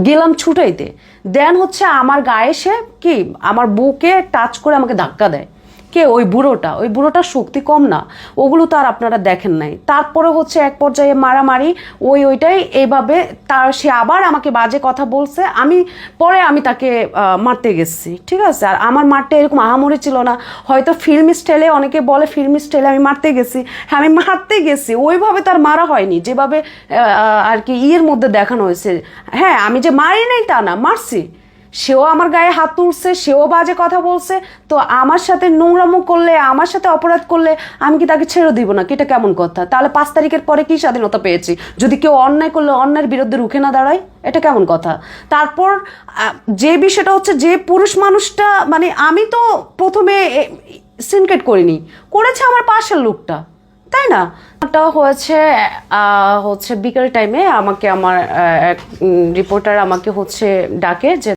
গেলাম ছুটাইতে, দেন হচ্ছে আমার গায়ে সে কি আমার বুকে টাচ করে আমাকে ধাক্কা দেয়। কে? ওই বুড়োটার শক্তি কম না? ওগুলো তো আর আপনারা দেখেন নাই। তারপরে হচ্ছে এক পর্যায়ে মারামারি, ওইটাই এইভাবে সে আবার আমাকে বাজে কথা বলছে। আমি তাকে মারতে গেছি, ঠিক আছে। আর আমার মারটা এরকম আহামরি ছিল না, হয়তো ফিল্ম স্টাইলে, অনেকে বলে ফিল্ম স্টাইলে আমি মারতে গেছি। হ্যাঁ, আমি মারতে গেছি, ওইভাবে তার মারা হয়নি যেভাবে আর কি ইয়ের মধ্যে দেখানো হয়েছে। হ্যাঁ, আমি যে মারি নাই তা না, মারছি। সেও আমার গায়ে হাত তুলছে, সেও বাজে কথা বলছে। তো আমার সাথে নোংরামো করলে, আমার সাথে অপরাধ করলে আমি কি তাকে ছেড়ে দিব না? এটা কেমন কথা? তাহলে 5 তারিখের পরে কি স্বাধীনতা পেয়েছি? যদি কেউ অন্যায় করলে অন্যায়ের বিরুদ্ধে রুখে না দাঁড়ায়, এটা কেমন কথা? তারপর যে বিষয়টা হচ্ছে, যে পুরুষ মানুষটা, মানে আমি তো প্রথমে সিনক্রেট করিনি, করেছে আমার পাশের লোকটা, তাই না? এটা হচ্ছে বিকেল টাইমে আমাকে আমার রিপোর্টার আমাকে হচ্ছে ডাকে যে